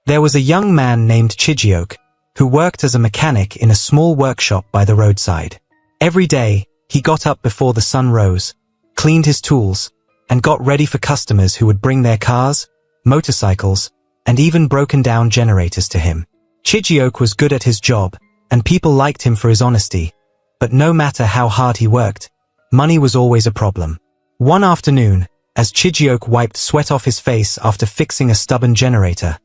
There was a young man named Chijiok, who worked as a mechanic in a small workshop by the roadside. Every day, he got up before the sun rose, cleaned his tools, and got ready for customers who would bring their cars, motorcycles, and even broken-down generators to him. Chijiok was good at his job, and people liked him for his honesty. But no matter how hard he worked, money was always a problem. One afternoon, as Chijiok wiped sweat off his face after fixing a stubborn generator,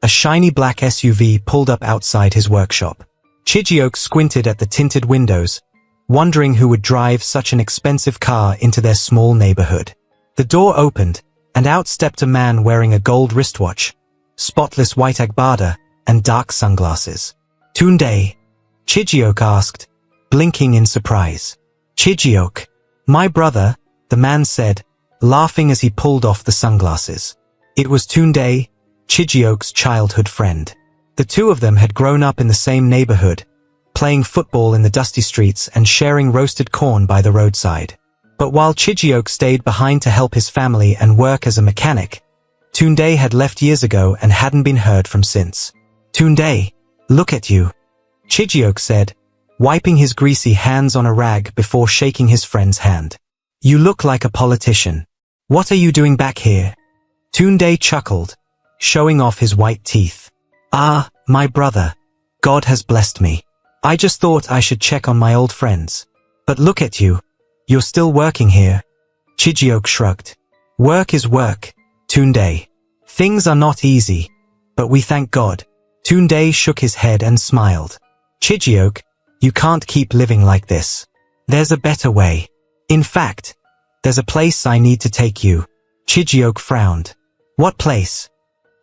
a shiny black SUV pulled up outside his workshop. Chijiok squinted at the tinted windows, wondering who would drive such an expensive car into their small neighborhood. The door opened, and out stepped a man wearing a gold wristwatch, spotless white agbada, and dark sunglasses. "Tunde?" Chijiok asked, blinking in surprise. "Chijiok, my brother," the man said, laughing as he pulled off the sunglasses. It was Tunde, Chijiok's childhood friend. The two of them had grown up in the same neighborhood, playing football in the dusty streets and sharing roasted corn by the roadside. But while Chijiok stayed behind to help his family and work as a mechanic, Tunde had left years ago and hadn't been heard from since. "Tunde, look at you," Chijiok said, wiping his greasy hands on a rag before shaking his friend's hand. "You look like a politician. What are you doing back here?" Tunde chuckled, showing off his white teeth. "Ah, my brother, God has blessed me. I just thought I should check on my old friends. But look at you. You're still working here." Chijiok shrugged. "Work is work, Tunde. Things are not easy, but we thank God." Tunde shook his head and smiled. "Chijiok, you can't keep living like this. There's a better way. In fact, there's a place I need to take you." Chijiok frowned. "What place?"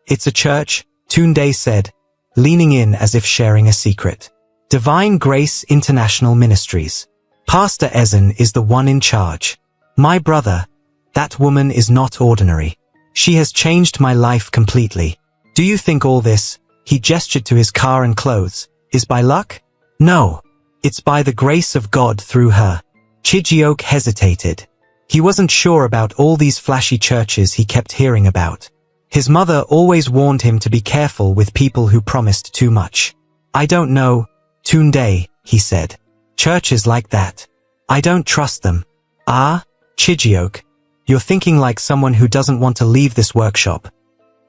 "It's a church," Tunde said, leaning in as if sharing a secret. "Divine Grace International Ministries. Pastor Ezen is the one in charge. My brother, that woman is not ordinary. She has changed my life completely. Do you think all this," he gestured to his car and clothes, "is by luck? No, it's by the grace of God through her." Chijiok hesitated. He wasn't sure about all these flashy churches he kept hearing about. His mother always warned him to be careful with people who promised too much. "I don't know, Tunde," he said. "Churches like that. I don't trust them." "Ah, Chijiok, you're thinking like someone who doesn't want to leave this workshop."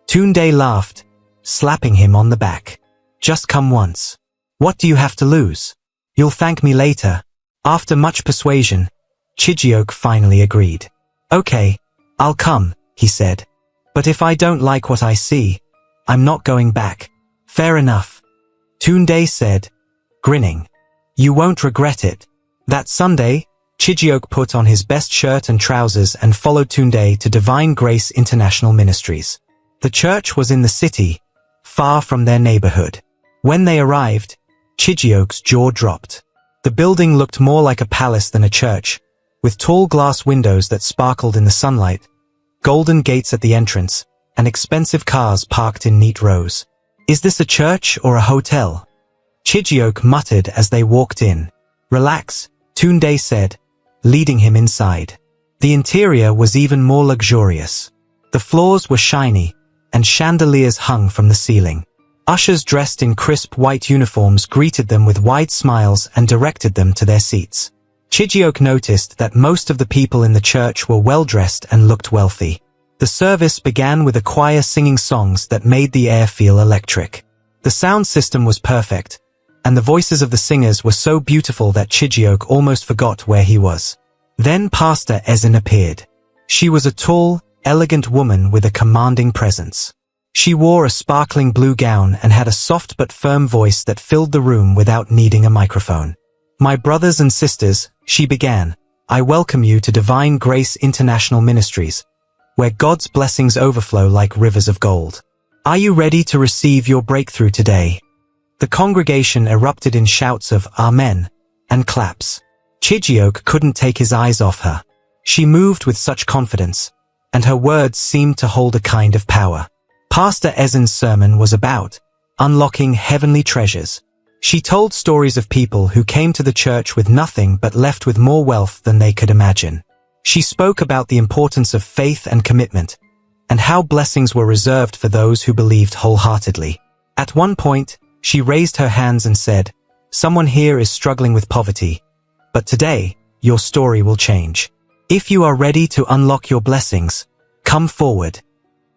Tunde laughed, slapping him on the back. "Just come once. What do you have to lose? You'll thank me later." After much persuasion, Chijiok finally agreed. "Okay, I'll come," he said. "But if I don't like what I see, I'm not going back." "Fair enough," Tunde said, grinning. "You won't regret it." That Sunday, Chijiok put on his best shirt and trousers and followed Tunde to Divine Grace International Ministries. The church was in the city, far from their neighborhood. When they arrived, Chijiok's jaw dropped. The building looked more like a palace than a church, with tall glass windows that sparkled in the sunlight, golden gates at the entrance, and expensive cars parked in neat rows. "Is this a church or a hotel?" Chijiok muttered as they walked in. "Relax," Tunde said, leading him inside. The interior was even more luxurious. The floors were shiny, and chandeliers hung from the ceiling. Ushers dressed in crisp white uniforms greeted them with wide smiles and directed them to their seats. Chijiok noticed that most of the people in the church were well-dressed and looked wealthy. The service began with a choir singing songs that made the air feel electric. The sound system was perfect, and the voices of the singers were so beautiful that Chijiok almost forgot where he was. Then Pastor Ezen appeared. She was a tall, elegant woman with a commanding presence. She wore a sparkling blue gown and had a soft but firm voice that filled the room without needing a microphone. "My brothers and sisters," she began, "I welcome you to Divine Grace International Ministries, where God's blessings overflow like rivers of gold. Are you ready to receive your breakthrough today?" The congregation erupted in shouts of "Amen" and claps. Chijiok couldn't take his eyes off her. She moved with such confidence, and her words seemed to hold a kind of power. Pastor Ezen's sermon was about unlocking heavenly treasures. She told stories of people who came to the church with nothing but left with more wealth than they could imagine. She spoke about the importance of faith and commitment, and how blessings were reserved for those who believed wholeheartedly. At one point, she raised her hands and said, "Someone here is struggling with poverty, but today, your story will change. If you are ready to unlock your blessings, come forward."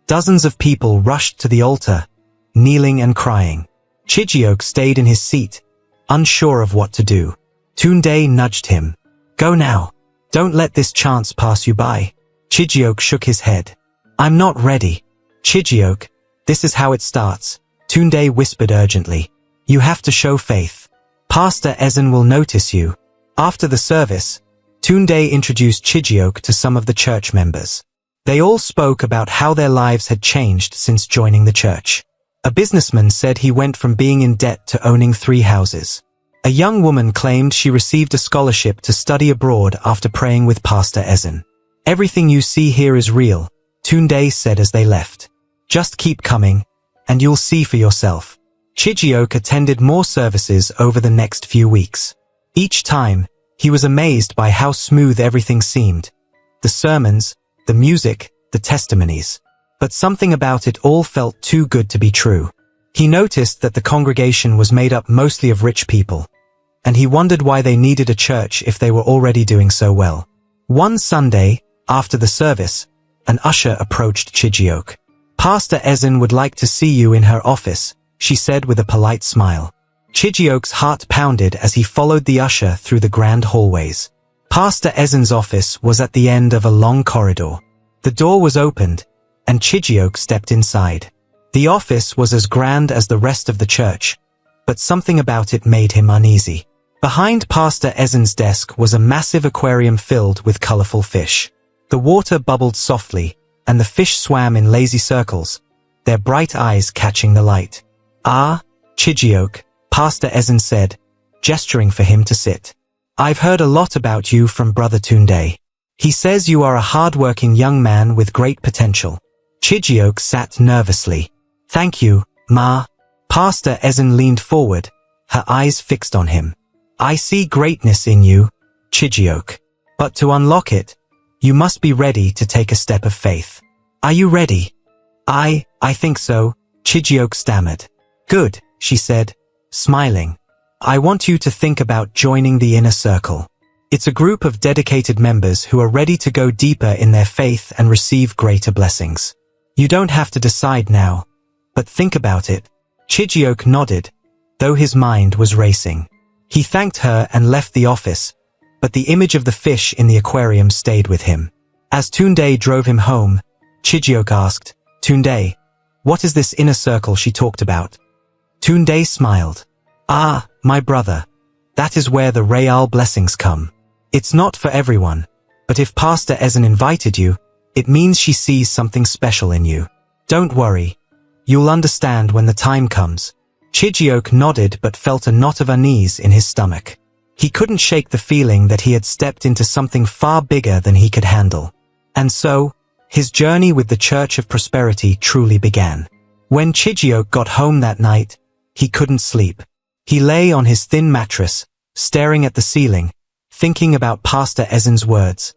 Dozens of people rushed to the altar, kneeling and crying. Chijioke stayed in his seat, unsure of what to do. Tunde nudged him. "Go now. Don't let this chance pass you by." Chijioke shook his head. "I'm not ready." "Chijioke, this is how it starts," Tunde whispered urgently. "You have to show faith. Pastor Ezen will notice you." After the service, Tunde introduced Chijioke to some of the church members. They all spoke about how their lives had changed since joining the church. A businessman said he went from being in debt to owning 3 houses. A young woman claimed she received a scholarship to study abroad after praying with Pastor Ezen. "Everything you see here is real," Tunde said as they left. "Just keep coming, and you'll see for yourself." Chijioke attended more services over the next few weeks. Each time, he was amazed by how smooth everything seemed. The sermons, the music, the testimonies. But something about it all felt too good to be true. He noticed that the congregation was made up mostly of rich people, and he wondered why they needed a church if they were already doing so well. One Sunday, after the service, an usher approached Chijioke. "Pastor Ezen would like to see you in her office," she said with a polite smile. Chijioke's heart pounded as he followed the usher through the grand hallways. Pastor Ezen's office was at the end of a long corridor. The door was opened, and Chijioke stepped inside. The office was as grand as the rest of the church, but something about it made him uneasy. Behind Pastor Ezen's desk was a massive aquarium filled with colorful fish. The water bubbled softly, and the fish swam in lazy circles, their bright eyes catching the light. "Ah, Chijioke," Pastor Ezen said, gesturing for him to sit. "I've heard a lot about you from Brother Tunde. He says you are a hard-working young man with great potential." Chijioke sat nervously. "Thank you, Ma." Pastor Ezen leaned forward, her eyes fixed on him. "I see greatness in you, Chijioke. But to unlock it, you must be ready to take a step of faith. Are you ready?" I think so," Chijioke stammered. "Good," she said, smiling. "I want you to think about joining the inner circle. It's a group of dedicated members who are ready to go deeper in their faith and receive greater blessings. You don't have to decide now, but think about it." Chijioke nodded, though his mind was racing. He thanked her and left the office, but the image of the fish in the aquarium stayed with him. As Tunde drove him home, Chijioke asked, "Tunde, what is this inner circle she talked about?" Tunde smiled. "Ah, my brother, that is where the real blessings come. It's not for everyone, but if Pastor Ezen invited you, it means she sees something special in you. Don't worry, you'll understand when the time comes." Chijioke nodded but felt a knot of unease in his stomach. He couldn't shake the feeling that he had stepped into something far bigger than he could handle. And so, his journey with the Church of Prosperity truly began. When Chijioke got home that night, he couldn't sleep. He lay on his thin mattress, staring at the ceiling, thinking about Pastor Ezen's words.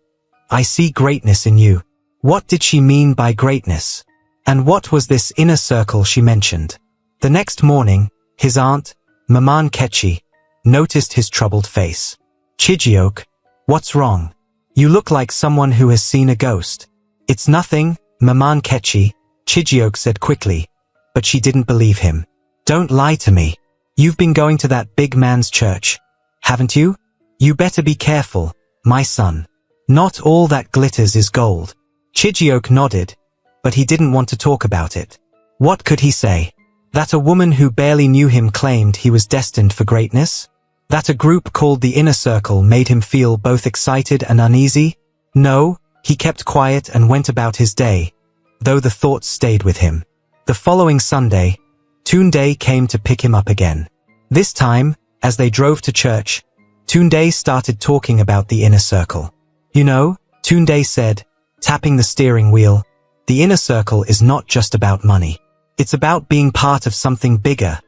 "I see greatness in you." What did she mean by greatness? And what was this inner circle she mentioned? The next morning, his aunt, Maman Kechi, noticed his troubled face. "Chijioke, what's wrong? You look like someone who has seen a ghost." "It's nothing, Maman Kechi," Chijioke said quickly, but she didn't believe him. "Don't lie to me. You've been going to that big man's church, haven't you? You better be careful, my son. Not all that glitters is gold." Chijioke nodded, but he didn't want to talk about it. What could he say? That a woman who barely knew him claimed he was destined for greatness? That a group called the Inner Circle made him feel both excited and uneasy? No, he kept quiet and went about his day, though the thoughts stayed with him. The following Sunday, Tunde came to pick him up again. This time, as they drove to church, Tunde started talking about the Inner Circle. "You know," Tunde said, tapping the steering wheel, "the Inner Circle is not just about money. It's about being part of something bigger,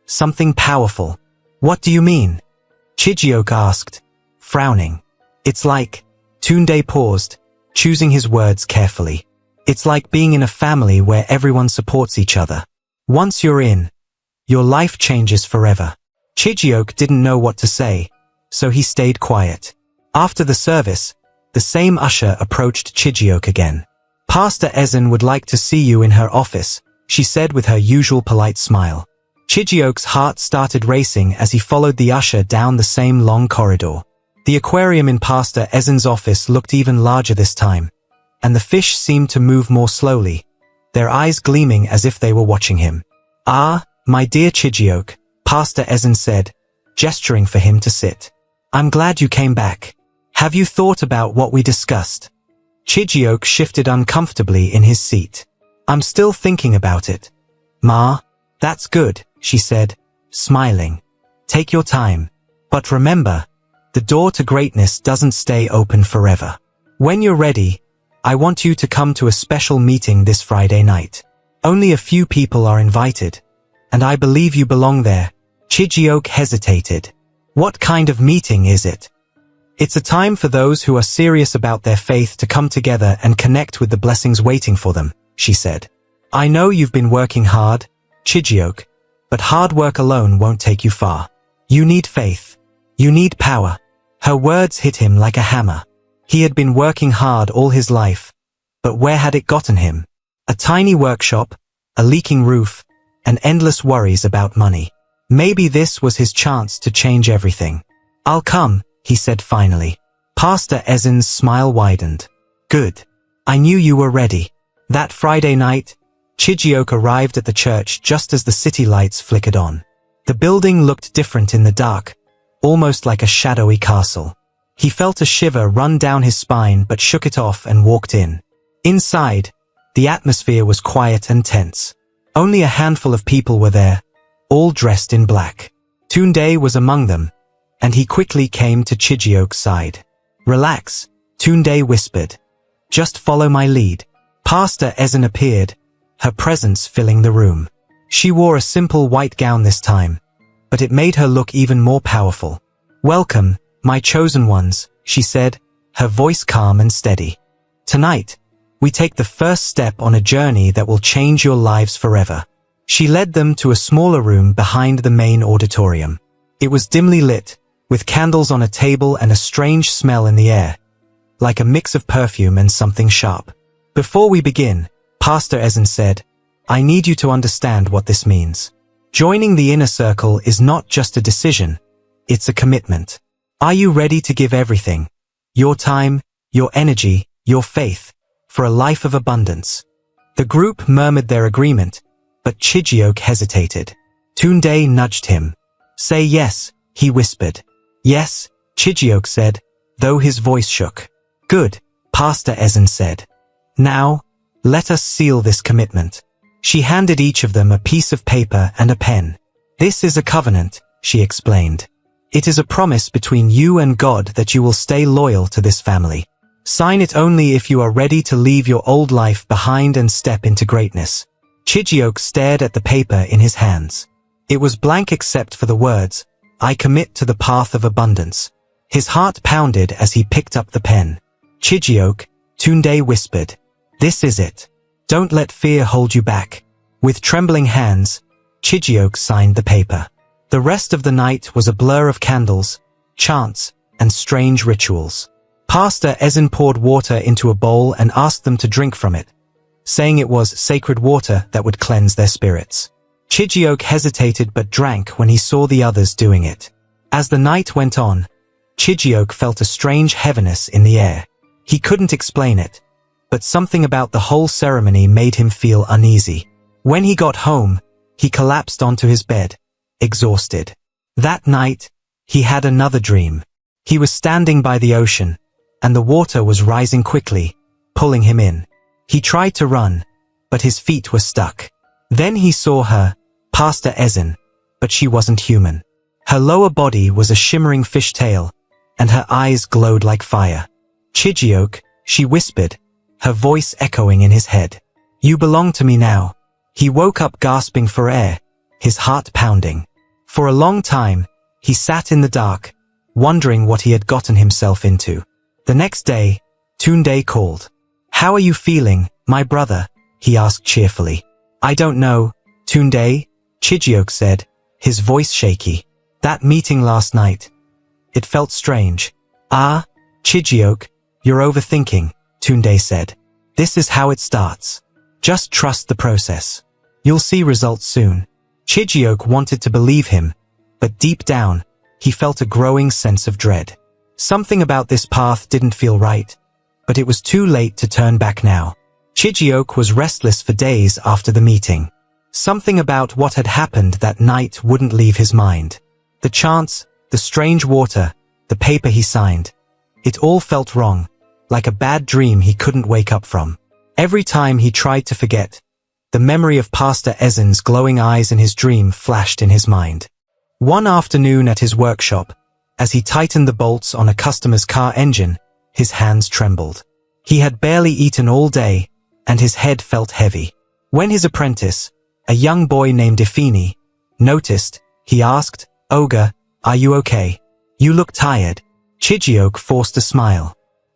something powerful." "What do you mean?" Chijioke asked, frowning. "It's like," Tunde paused, choosing his words carefully. It's like being in a family where everyone supports each other. Once you're in, your life changes forever. Chijioke didn't know what to say, so he stayed quiet. After the service, the same usher approached Chijioke again. Pastor Ezen would like to see you in her office, she said with her usual polite smile. Chijioke's heart started racing as he followed the usher down the same long corridor. The aquarium in Pastor Ezen's office looked even larger this time, and the fish seemed to move more slowly, their eyes gleaming as if they were watching him. "Ah, my dear Chijioke," Pastor Ezen said, gesturing for him to sit. "I'm glad you came back. Have you thought about what we discussed?" Chijioke shifted uncomfortably in his seat. "I'm still thinking about it." "Ma, that's good," she said, smiling. "Take your time. But remember, the door to greatness doesn't stay open forever. When you're ready, I want you to come to a special meeting this Friday night. Only a few people are invited, and I believe you belong there." Chijioke hesitated. "What kind of meeting is it?" "It's a time for those who are serious about their faith to come together and connect with the blessings waiting for them," she said. "I know you've been working hard, Chijioke, but hard work alone won't take you far. You need faith. You need power." Her words hit him like a hammer. He had been working hard all his life, but where had it gotten him? A tiny workshop, a leaking roof, and endless worries about money. Maybe this was his chance to change everything. "I'll come," he said finally. Pastor Ezen's smile widened. "Good. I knew you were ready." That Friday night, Chijioke arrived at the church just as the city lights flickered on. The building looked different in the dark, almost like a shadowy castle. He felt a shiver run down his spine but shook it off and walked in. Inside, the atmosphere was quiet and tense. Only a handful of people were there, all dressed in black. Tunde was among them, and he quickly came to Chijioke's side. "Relax," Tunde whispered. "Just follow my lead." Pastor Ezen appeared, her presence filling the room. She wore a simple white gown this time, but it made her look even more powerful. "Welcome, my chosen ones," she said, her voice calm and steady. "Tonight, we take the first step on a journey that will change your lives forever." She led them to a smaller room behind the main auditorium. It was dimly lit, with candles on a table and a strange smell in the air, like a mix of perfume and something sharp. "Before we begin," Pastor Ezen said, "I need you to understand what this means. Joining the inner circle is not just a decision, it's a commitment. Are you ready to give everything? Your time, your energy, your faith, for a life of abundance?" The group murmured their agreement, but Chijioke hesitated. Tunde nudged him. "Say yes," he whispered. "Yes," Chijioke said, though his voice shook. "Good," Pastor Ezen said. "Now, let us seal this commitment." She handed each of them a piece of paper and a pen. "This is a covenant," she explained. "It is a promise between you and God that you will stay loyal to this family. Sign it only if you are ready to leave your old life behind and step into greatness." Chijioke stared at the paper in his hands. It was blank except for the words, "I commit to the path of abundance." His heart pounded as he picked up the pen. "Chijioke," Tunde whispered, "this is it. Don't let fear hold you back." With trembling hands, Chijioke signed the paper. The rest of the night was a blur of candles, chants, and strange rituals. Pastor Ezen poured water into a bowl and asked them to drink from it, saying it was sacred water that would cleanse their spirits. Chijioke hesitated but drank when he saw the others doing it. As the night went on, Chijioke felt a strange heaviness in the air. He couldn't explain it, but something about the whole ceremony made him feel uneasy. When he got home, he collapsed onto his bed, exhausted. That night, he had another dream. He was standing by the ocean, and the water was rising quickly, pulling him in. He tried to run, but his feet were stuck. Then he saw her, Pastor Ezen, but she wasn't human. Her lower body was a shimmering fish tail, and her eyes glowed like fire. "Chijioke," she whispered, her voice echoing in his head. "You belong to me now." He woke up gasping for air, his heart pounding. For a long time, he sat in the dark, wondering what he had gotten himself into. The next day, Tunde called. "How are you feeling, my brother?" he asked cheerfully. "I don't know, Tunde," Chijioke said, his voice shaky. "That meeting last night. It felt strange." "Ah, Chijioke, you're overthinking," Tunde said. "This is how it starts. Just trust the process. You'll see results soon." Chijioke wanted to believe him, but deep down, he felt a growing sense of dread. Something about this path didn't feel right, but it was too late to turn back now. Chijioke was restless for days after the meeting. Something about what had happened that night wouldn't leave his mind. The chants, the strange water, the paper he signed. It all felt wrong, like a bad dream he couldn't wake up from. Every time he tried to forget, the memory of Pastor Ezen's glowing eyes in his dream flashed in his mind. One afternoon at his workshop, as he tightened the bolts on a customer's car engine, his hands trembled. He had barely eaten all day, and his head felt heavy. When his apprentice, a young boy named Ifini, noticed, he asked, "Oga, are you okay? You look tired." Chijioke forced a smile.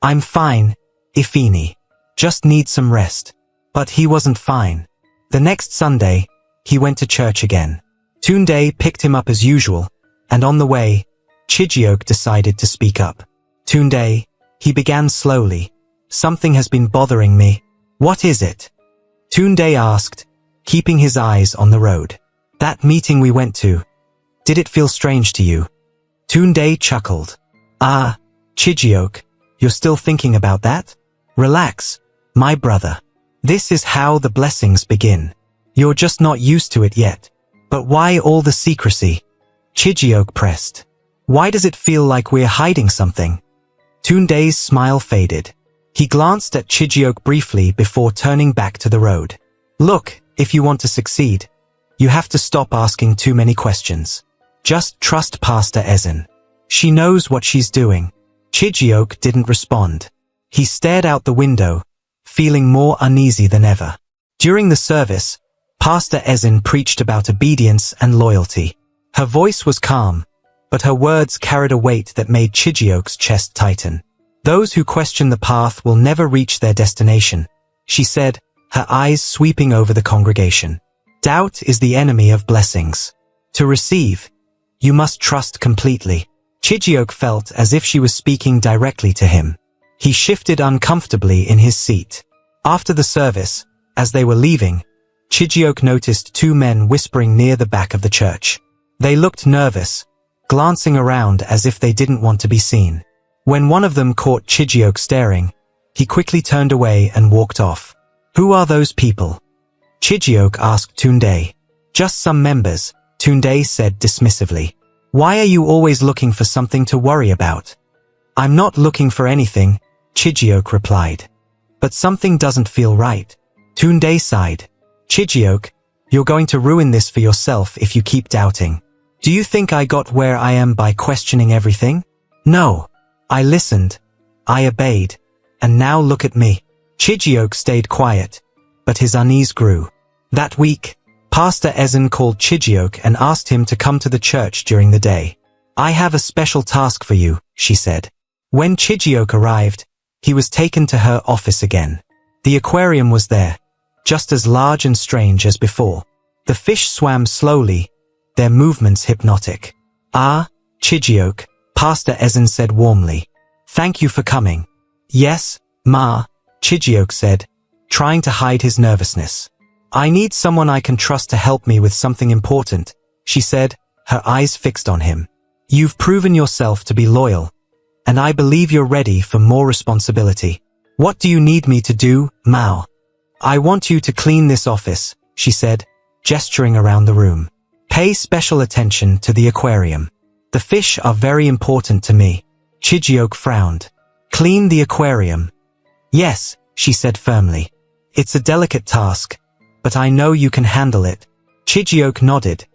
"I'm fine, Ifini. Just need some rest." But he wasn't fine. The next Sunday, he went to church again. Tunde picked him up as usual, and on the way, Chijioke decided to speak up. "Tunde," he began slowly, "something has been bothering me." "What is it?" Tunde asked, keeping his eyes on the road. "That meeting we went to. Did it feel strange to you?" Tunde chuckled. "Ah, Chijioke, you're still thinking about that? Relax, my brother. This is how the blessings begin. You're just not used to it yet. But why all the secrecy?" Chijioke pressed. "Why does it feel like we're hiding something?" Tunde's smile faded. He glanced at Chijioke briefly before turning back to the road. "Look, if you want to succeed, you have to stop asking too many questions. Just trust Pastor Ezen. She knows what she's doing." Chijioke didn't respond. He stared out the window, feeling more uneasy than ever. During the service, Pastor Ezen preached about obedience and loyalty. Her voice was calm, but her words carried a weight that made Chijioke's chest tighten. "Those who question the path will never reach their destination," she said, her eyes sweeping over the congregation. "Doubt is the enemy of blessings. To receive, you must trust completely." Chijioke felt as if she was speaking directly to him. He shifted uncomfortably in his seat. After the service, as they were leaving, Chijioke noticed two men whispering near the back of the church. They looked nervous, glancing around as if they didn't want to be seen. When one of them caught Chijioke staring, he quickly turned away and walked off. "Who are those people?" Chijioke asked Tunde. "Just some members," Tunde said dismissively. "Why are you always looking for something to worry about?" "I'm not looking for anything," Chijioke replied. "But something doesn't feel right." Tunde sighed. "Chijioke, you're going to ruin this for yourself if you keep doubting. Do you think I got where I am by questioning everything? No. I listened. I obeyed. And now look at me." Chijioke stayed quiet, but his unease grew. That week, Pastor Ezen called Chijioke and asked him to come to the church during the day. "I have a special task for you," she said. When Chijioke arrived, he was taken to her office again. The aquarium was there, just as large and strange as before. The fish swam slowly, their movements hypnotic. "Ah, Chijioke," Pastor Ezen said warmly. "Thank you for coming." "Yes, Ma," Chijioke said, trying to hide his nervousness. "I need someone I can trust to help me with something important," she said, her eyes fixed on him. "You've proven yourself to be loyal, and I believe you're ready for more responsibility. What do you need me to do, Mao?" "I want you to clean this office," she said, gesturing around the room. "Pay special attention to the aquarium. The fish are very important to me." Chijioke frowned. "Clean the aquarium?" "Yes," she said firmly. "It's a delicate task, but I know you can handle it." Chijioke nodded,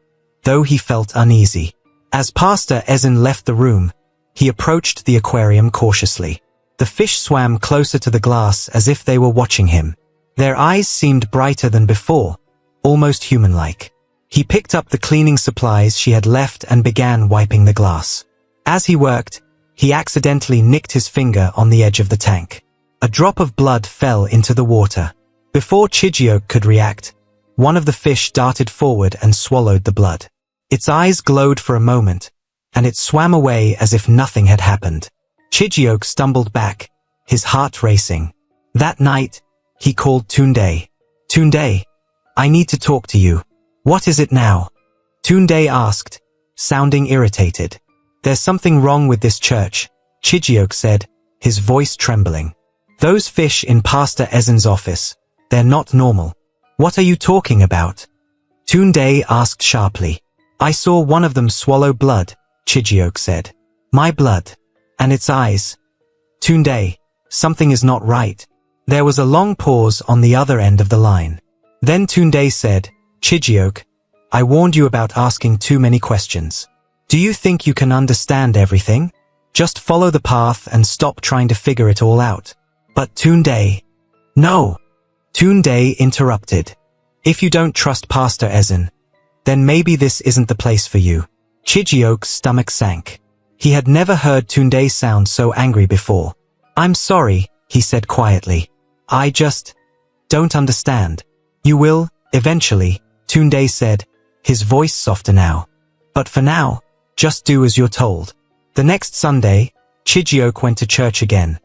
though he felt uneasy. As Pastor Ezen left the room, he approached the aquarium cautiously. The fish swam closer to the glass as if they were watching him. Their eyes seemed brighter than before, almost human-like. He picked up the cleaning supplies she had left and began wiping the glass. As he worked, he accidentally nicked his finger on the edge of the tank. A drop of blood fell into the water. Before Chijioke could react, one of the fish darted forward and swallowed the blood. Its eyes glowed for a moment, and it swam away as if nothing had happened. Chijioke stumbled back, his heart racing. That night, he called Tunde. Tunde, I need to talk to you. What is it now? Tunde asked, sounding irritated. There's something wrong with this church, Chijioke said, his voice trembling. Those fish in Pastor Ezen's office, they're not normal. What are you talking about? Tunde asked sharply. I saw one of them swallow blood, Chijioke said. My blood. And its eyes. Tunde, something is not right. There was a long pause on the other end of the line. Then Tunde said, Chijioke, I warned you about asking too many questions. Do you think you can understand everything? Just follow the path and stop trying to figure it all out. But Tunde... No! Tunde interrupted. If you don't trust Pastor Ezen, then maybe this isn't the place for you. Chijioke's stomach sank. He had never heard Tunde sound so angry before. I'm sorry, he said quietly. I just don't understand. You will, eventually, Tunde said, his voice softer now. But for now, just do as you're told. The next Sunday, Chijioke went to church again,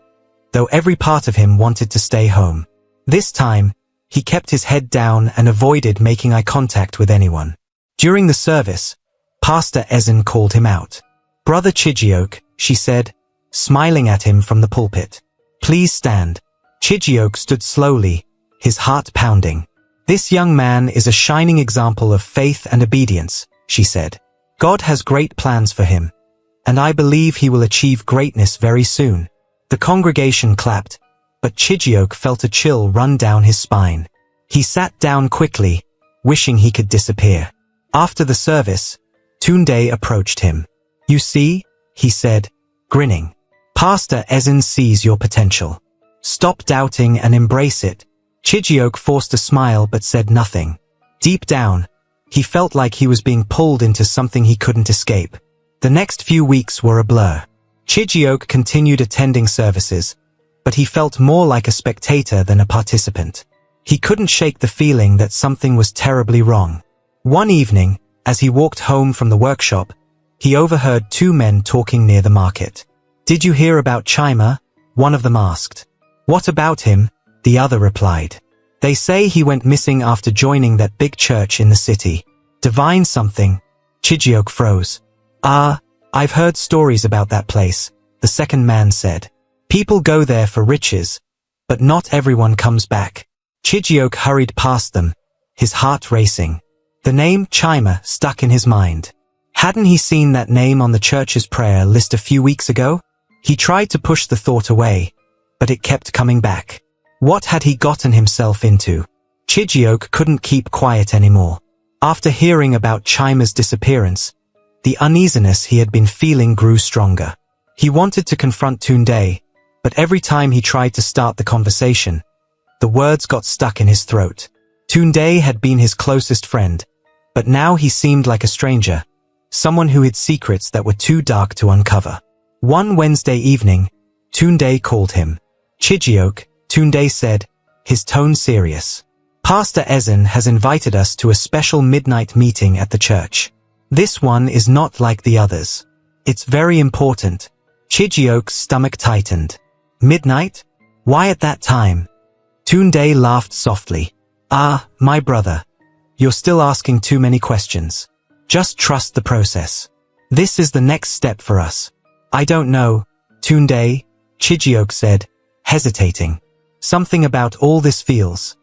though every part of him wanted to stay home. This time, he kept his head down and avoided making eye contact with anyone. During the service, Pastor Ezen called him out. Brother Chijioke, she said, smiling at him from the pulpit. Please stand. Chijioke stood slowly, his heart pounding. This young man is a shining example of faith and obedience, she said. God has great plans for him, and I believe he will achieve greatness very soon. The congregation clapped, but Chijioke felt a chill run down his spine. He sat down quickly, wishing he could disappear. After the service, Tunde approached him. You see, he said, grinning. Pastor Ezen sees your potential. Stop doubting and embrace it. Chijioke forced a smile but said nothing. Deep down, he felt like he was being pulled into something he couldn't escape. The next few weeks were a blur. Chijioke continued attending services, but he felt more like a spectator than a participant. He couldn't shake the feeling that something was terribly wrong. One evening, as he walked home from the workshop, he overheard two men talking near the market. Did you hear about Chima? One of them asked. What about him? The other replied. They say he went missing after joining that big church in the city. Divine something. Chijioke froze. I've heard stories about that place, the second man said. People go there for riches, but not everyone comes back. Chijioke hurried past them, his heart racing. The name Chima stuck in his mind. Hadn't he seen that name on the church's prayer list a few weeks ago? He tried to push the thought away, but it kept coming back. What had he gotten himself into? Chijioke couldn't keep quiet anymore. After hearing about Chima's disappearance, the uneasiness he had been feeling grew stronger. He wanted to confront Tunde, but every time he tried to start the conversation, the words got stuck in his throat. Tunde had been his closest friend, but now he seemed like a stranger, someone who hid secrets that were too dark to uncover. One Wednesday evening, Tunde called him. Chijioke, Tunde said, his tone serious. Pastor Ezen has invited us to a special midnight meeting at the church. This one is not like the others. It's very important. Chijioke's stomach tightened. Midnight? Why at that time? Tunde laughed softly. My brother. You're still asking too many questions. Just trust the process. This is the next step for us. I don't know, Tunde, Chijioke said, hesitating. Something about all this feels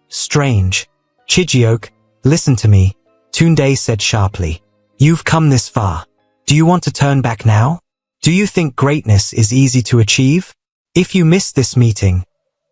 strange. Chijioke, listen to me, Tunde said sharply. You've come this far. Do you want to turn back now? Do you think greatness is easy to achieve? If you miss this meeting,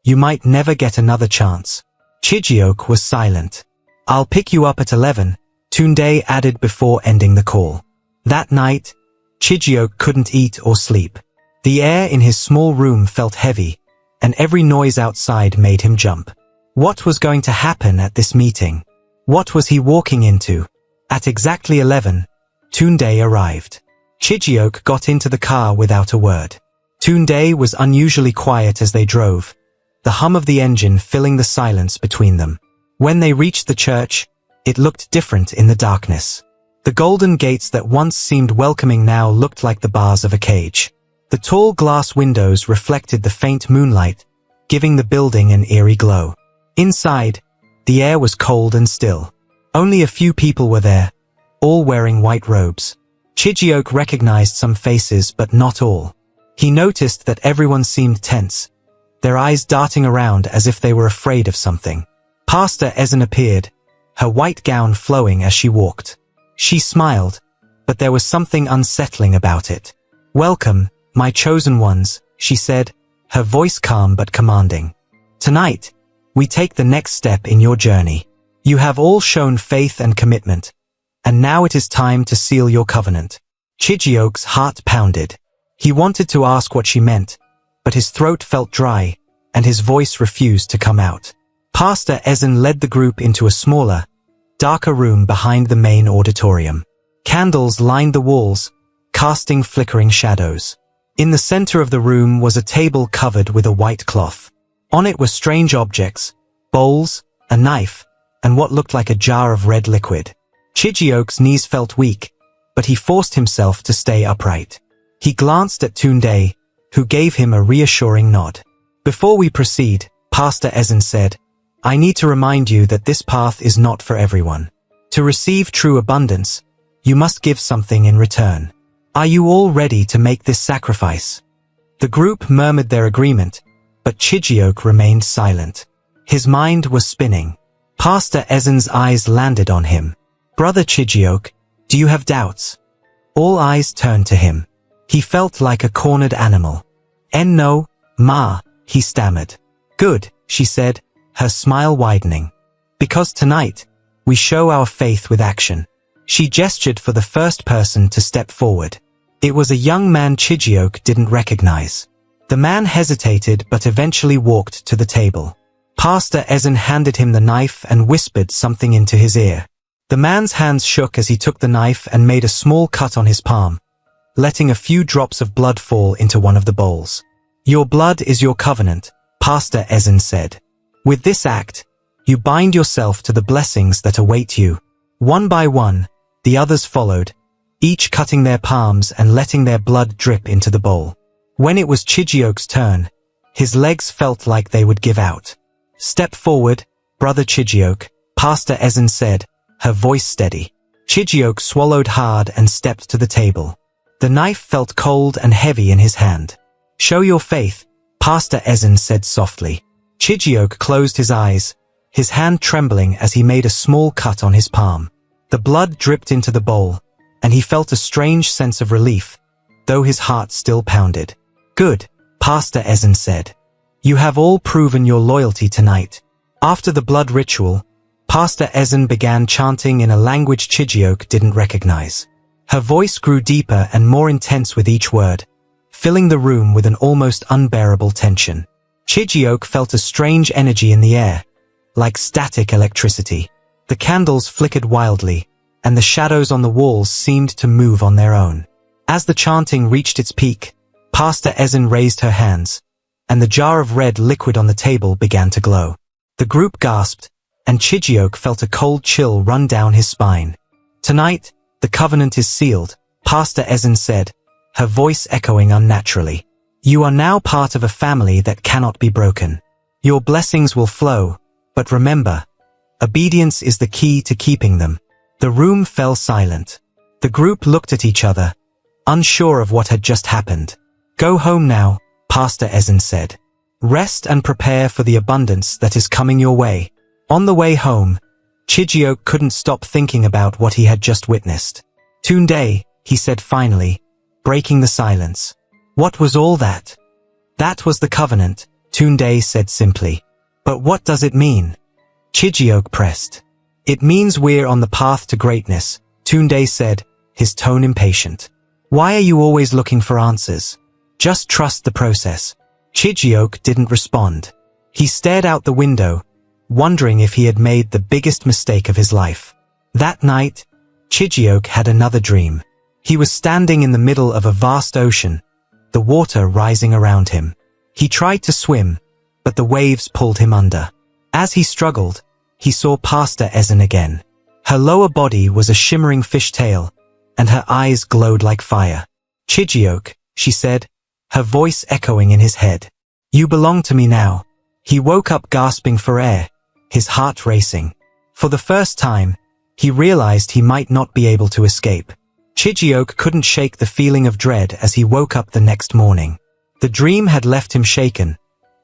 you might never get another chance. Chijioke was silent. I'll pick you up at 11, Tunde added before ending the call. That night, Chijioke couldn't eat or sleep. The air in his small room felt heavy, and every noise outside made him jump. What was going to happen at this meeting? What was he walking into? At exactly 11, Tunde arrived. Chijioke got into the car without a word. Tunde was unusually quiet as they drove, the hum of the engine filling the silence between them. When they reached the church, it looked different in the darkness. The golden gates that once seemed welcoming now looked like the bars of a cage. The tall glass windows reflected the faint moonlight, giving the building an eerie glow. Inside, the air was cold and still. Only a few people were there, all wearing white robes. Chijioke recognized some faces but not all. He noticed that everyone seemed tense, their eyes darting around as if they were afraid of something. Pastor Ezen appeared, her white gown flowing as she walked. She smiled, but there was something unsettling about it. "Welcome, my chosen ones," she said, her voice calm but commanding. "Tonight, we take the next step in your journey. You have all shown faith and commitment, and now it is time to seal your covenant." Chijioke's heart pounded. He wanted to ask what she meant, but his throat felt dry, and his voice refused to come out. Pastor Ezen led the group into a smaller, darker room behind the main auditorium. Candles lined the walls, casting flickering shadows. In the center of the room was a table covered with a white cloth. On it were strange objects, bowls, a knife, and what looked like a jar of red liquid. Chijioke's knees felt weak, but he forced himself to stay upright. He glanced at Tunde, who gave him a reassuring nod. "Before we proceed," Pastor Ezen said, "I need to remind you that this path is not for everyone. To receive true abundance, you must give something in return. Are you all ready to make this sacrifice?" The group murmured their agreement, but Chijioke remained silent. His mind was spinning. Pastor Ezen's eyes landed on him. "Brother Chijioke, do you have doubts?" All eyes turned to him. He felt like a cornered animal. "No, ma," he stammered. "Good," she said, her smile widening. "Because tonight, we show our faith with action." She gestured for the first person to step forward. It was a young man Chijioke didn't recognize. The man hesitated but eventually walked to the table. Pastor Ezen handed him the knife and whispered something into his ear. The man's hands shook as he took the knife and made a small cut on his palm, letting a few drops of blood fall into one of the bowls. "Your blood is your covenant," Pastor Ezen said. "With this act, you bind yourself to the blessings that await you." One by one, the others followed, each cutting their palms and letting their blood drip into the bowl. When it was Chijioke's turn, his legs felt like they would give out. "Step forward, Brother Chijioke," Pastor Ezen said, her voice steady. Chijioke swallowed hard and stepped to the table. The knife felt cold and heavy in his hand. "Show your faith," Pastor Ezen said softly. Chijioke closed his eyes, his hand trembling as he made a small cut on his palm. The blood dripped into the bowl, and he felt a strange sense of relief, though his heart still pounded. "Good," Pastor Ezen said. "You have all proven your loyalty tonight." After the blood ritual, Pastor Ezen began chanting in a language Chijioke didn't recognize. Her voice grew deeper and more intense with each word, filling the room with an almost unbearable tension. Chijioke felt a strange energy in the air, like static electricity. The candles flickered wildly, and the shadows on the walls seemed to move on their own. As the chanting reached its peak, Pastor Ezen raised her hands, and the jar of red liquid on the table began to glow. The group gasped, and Chijioke felt a cold chill run down his spine. "Tonight, the covenant is sealed," Pastor Ezen said, her voice echoing unnaturally. "You are now part of a family that cannot be broken. Your blessings will flow, but remember, obedience is the key to keeping them." The room fell silent. The group looked at each other, unsure of what had just happened. "Go home now," Pastor Ezen said. "Rest and prepare for the abundance that is coming your way." On the way home, Chijioke couldn't stop thinking about what he had just witnessed. "Tunde," he said finally, breaking the silence. "What was all that?" "That was the covenant," Tunde said simply. "But what does it mean?" Chijioke pressed. "It means we're on the path to greatness," Tunde said, his tone impatient. "Why are you always looking for answers? Just trust the process." Chijioke didn't respond. He stared out the window, wondering if he had made the biggest mistake of his life. That night, Chijioke had another dream. He was standing in the middle of a vast ocean, the water rising around him. He tried to swim, but the waves pulled him under. As he struggled, he saw Pastor Ezen again. Her lower body was a shimmering fishtail, and her eyes glowed like fire. "Chijioke," she said, her voice echoing in his head. "You belong to me now." He woke up gasping for air, his heart racing. For the first time, he realized he might not be able to escape. Chijioke couldn't shake the feeling of dread as he woke up the next morning. The dream had left him shaken,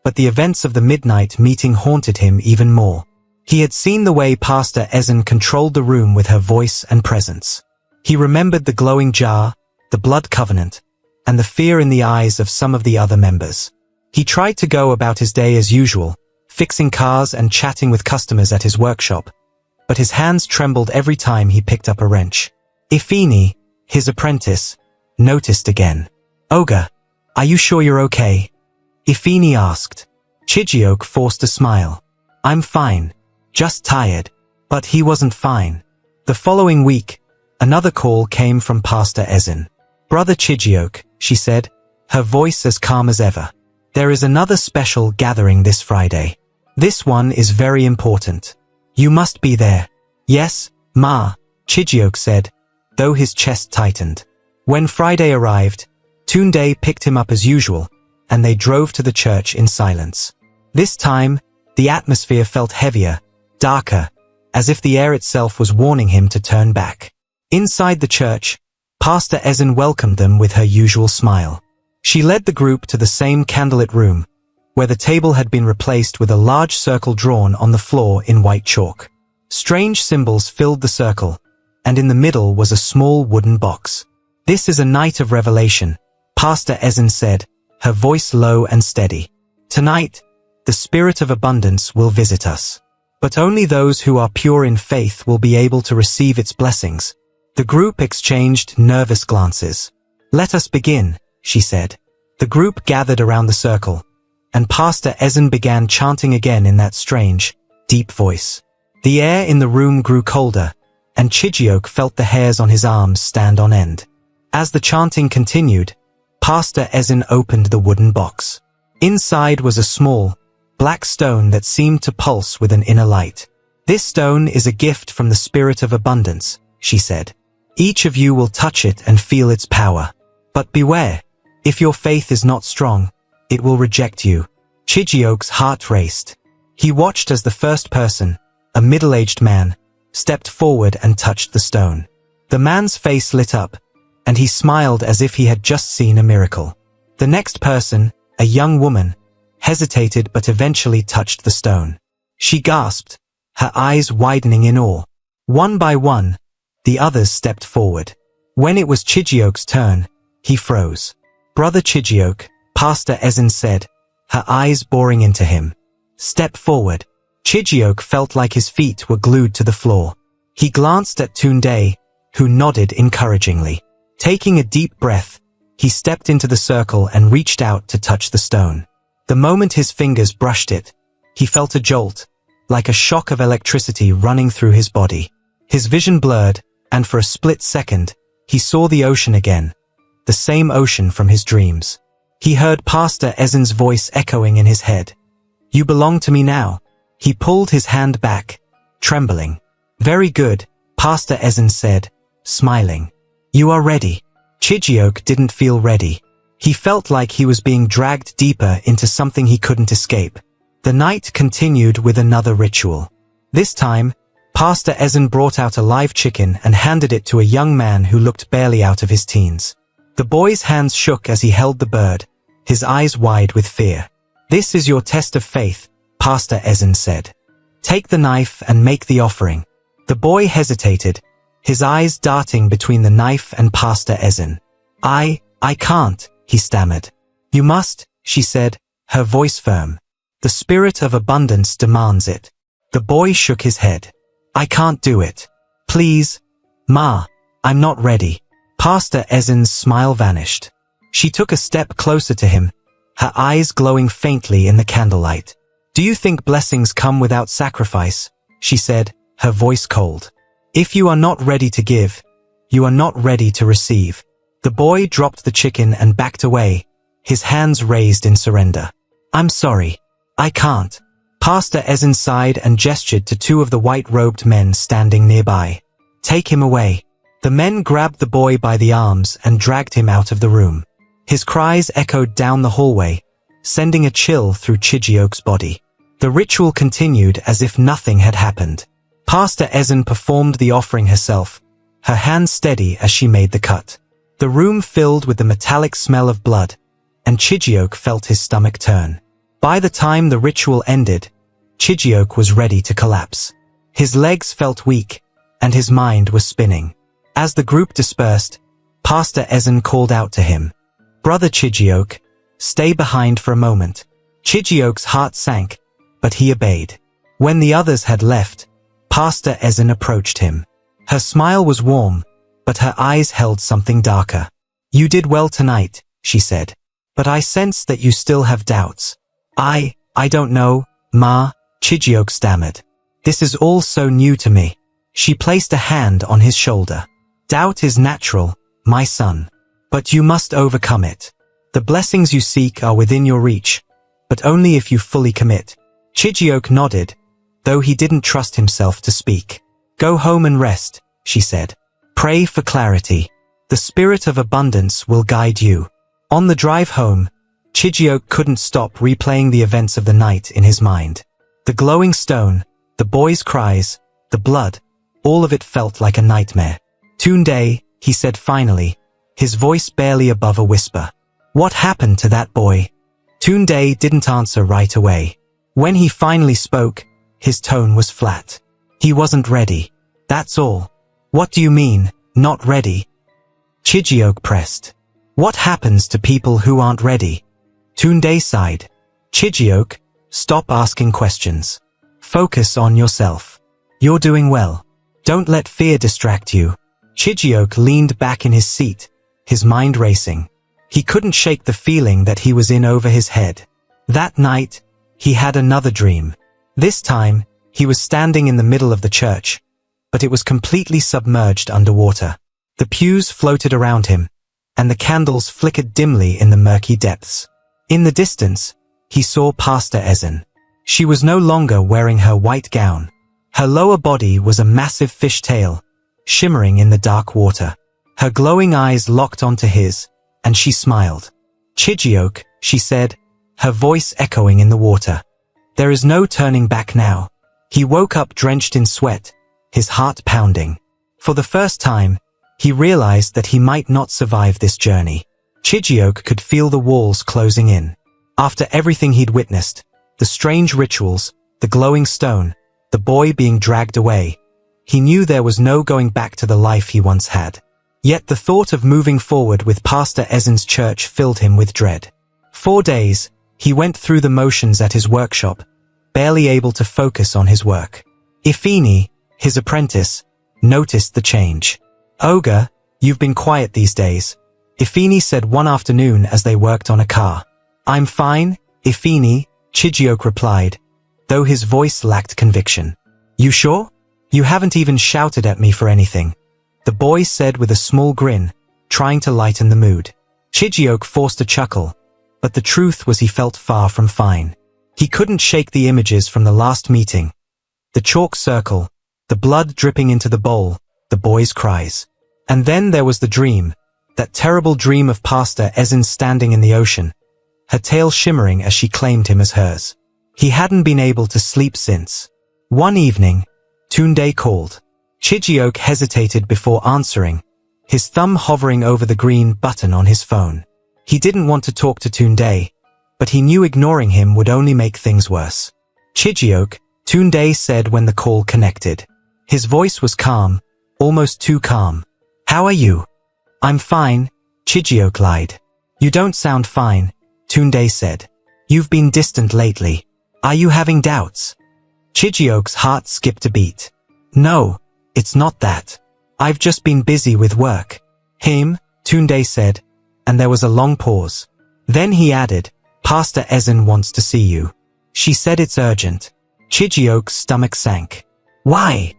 but the events of the midnight meeting haunted him even more. He had seen the way Pastor Ezen controlled the room with her voice and presence. He remembered the glowing jar, the blood covenant, and the fear in the eyes of some of the other members. He tried to go about his day as usual, fixing cars and chatting with customers at his workshop, but his hands trembled every time he picked up a wrench. Ifini, his apprentice, noticed again. "Ogre, are you sure you're okay?" Ifini asked. Chijioke forced a smile. "I'm fine, just tired." But he wasn't fine. The following week, another call came from Pastor Ezen. "Brother Chijioke," she said, her voice as calm as ever. "There is another special gathering this Friday. This one is very important. You must be there." "Yes, Ma," Chijioke said, though his chest tightened. When Friday arrived, Tunde picked him up as usual, and they drove to the church in silence. This time, the atmosphere felt heavier, darker, as if the air itself was warning him to turn back. Inside the church, Pastor Ezen welcomed them with her usual smile. She led the group to the same candlelit room, where the table had been replaced with a large circle drawn on the floor in white chalk. Strange symbols filled the circle, and in the middle was a small wooden box. "This is a night of revelation," Pastor Ezen said, her voice low and steady. "Tonight, the spirit of abundance will visit us. But only those who are pure in faith will be able to receive its blessings." The group exchanged nervous glances. "Let us begin," she said. The group gathered around the circle, and Pastor Ezen began chanting again in that strange, deep voice. The air in the room grew colder, and Chijioke felt the hairs on his arms stand on end. As the chanting continued, Pastor Ezen opened the wooden box. Inside was a small, black stone that seemed to pulse with an inner light. "This stone is a gift from the spirit of abundance," she said. "Each of you will touch it and feel its power. But beware, if your faith is not strong, it will reject you." Chijioke's heart raced. He watched as the first person, a middle-aged man, stepped forward and touched the stone. The man's face lit up, and he smiled as if he had just seen a miracle. The next person, a young woman, hesitated but eventually touched the stone. She gasped, her eyes widening in awe. One by one, the others stepped forward. When it was Chijioke's turn, he froze. "Brother Chijioke," Pastor Ezen said, her eyes boring into him. "Step forward." Chijioke felt like his feet were glued to the floor. He glanced at Tunde, who nodded encouragingly. Taking a deep breath, he stepped into the circle and reached out to touch the stone. The moment his fingers brushed it, he felt a jolt, like a shock of electricity running through his body. His vision blurred, and for a split second, he saw the ocean again, the same ocean from his dreams. He heard Pastor Ezen's voice echoing in his head. "You belong to me now." He pulled his hand back, trembling. "Very good," Pastor Ezen said, smiling. "You are ready." Chijioke didn't feel ready. He felt like he was being dragged deeper into something he couldn't escape. The night continued with another ritual. This time, Pastor Ezen brought out a live chicken and handed it to a young man who looked barely out of his teens. The boy's hands shook as he held the bird, his eyes wide with fear. "This is your test of faith," Pastor Ezen said. "Take the knife and make the offering." The boy hesitated, his eyes darting between the knife and Pastor Ezen. I can't," he stammered. "You must," she said, her voice firm. "The spirit of abundance demands it." The boy shook his head. "I can't do it. Please, Ma, I'm not ready." Pastor Ezen's smile vanished. She took a step closer to him, her eyes glowing faintly in the candlelight. "Do you think blessings come without sacrifice?" she said, her voice cold. "If you are not ready to give, you are not ready to receive." The boy dropped the chicken and backed away, his hands raised in surrender. "I'm sorry. I can't." Pastor Ezen sighed and gestured to two of the white-robed men standing nearby. "Take him away." The men grabbed the boy by the arms and dragged him out of the room. His cries echoed down the hallway, sending a chill through Chijioke's body. The ritual continued as if nothing had happened. Pastor Ezen performed the offering herself, her hand steady as she made the cut. The room filled with the metallic smell of blood, and Chijioke felt his stomach turn. By the time the ritual ended, Chijioke was ready to collapse. His legs felt weak, and his mind was spinning. As the group dispersed, Pastor Ezen called out to him, "Brother Chijioke, stay behind for a moment." Chijioke's heart sank, but he obeyed. When the others had left, Pastor Ezen approached him. Her smile was warm, but her eyes held something darker. "You did well tonight," she said. "But I sense that you still have doubts." I don't know, Ma," Chijioke stammered. "This is all so new to me." She placed a hand on his shoulder. "Doubt is natural, my son. But you must overcome it. The blessings you seek are within your reach, but only if you fully commit." Chijioke nodded, though he didn't trust himself to speak. "Go home and rest," she said. "Pray for clarity. The spirit of abundance will guide you." On the drive home, Chijioke couldn't stop replaying the events of the night in his mind. The glowing stone, the boy's cries, the blood, all of it felt like a nightmare. "Tunde," he said finally, his voice barely above a whisper. "What happened to that boy?" Tunde didn't answer right away. When he finally spoke, his tone was flat. "He wasn't ready. That's all." "What do you mean, not ready?" Chijioke pressed. "What happens to people who aren't ready?" Tunde sighed. "Chijioke, stop asking questions. Focus on yourself. You're doing well. Don't let fear distract you." Chijioke leaned back in his seat, his mind racing. He couldn't shake the feeling that he was in over his head. That night, he had another dream. This time, he was standing in the middle of the church, but it was completely submerged underwater. The pews floated around him, and the candles flickered dimly in the murky depths. In the distance, he saw Pastor Ezen. She was no longer wearing her white gown. Her lower body was a massive fish tail, shimmering in the dark water. Her glowing eyes locked onto his, and she smiled. "Chijioke," she said, her voice echoing in the water. "There is no turning back now." He woke up drenched in sweat, his heart pounding. For the first time, he realized that he might not survive this journey. Chijioke could feel the walls closing in. After everything he'd witnessed, the strange rituals, the glowing stone, the boy being dragged away, he knew there was no going back to the life he once had. Yet the thought of moving forward with Pastor Ezen's church filled him with dread. 4 days, he went through the motions at his workshop, barely able to focus on his work. Ifini, his apprentice, noticed the change. "Ogre, you've been quiet these days," Ifini said one afternoon as they worked on a car. "I'm fine, Ifini," Chijioke replied, though his voice lacked conviction. "You sure? You haven't even shouted at me for anything," the boy said with a small grin, trying to lighten the mood. Chijioke forced a chuckle, but the truth was he felt far from fine. He couldn't shake the images from the last meeting. The chalk circle, the blood dripping into the bowl, the boy's cries. And then there was the dream, that terrible dream of Pastor Ezen standing in the ocean, her tail shimmering as she claimed him as hers. He hadn't been able to sleep since. One evening, Tunde called. Chijioke hesitated before answering, his thumb hovering over the green button on his phone. He didn't want to talk to Tunde, but he knew ignoring him would only make things worse. "Chijioke," Tunde said when the call connected. His voice was calm, almost too calm. "How are you?" "I'm fine," Chijioke lied. "You don't sound fine," Tunde said. "You've been distant lately. Are you having doubts?" Chijioke's heart skipped a beat. "No, it's not that. I've just been busy with work." Tunde said, and there was a long pause. Then he added, "Pastor Ezen wants to see you. She said it's urgent." Chijioke's stomach sank. "Why?"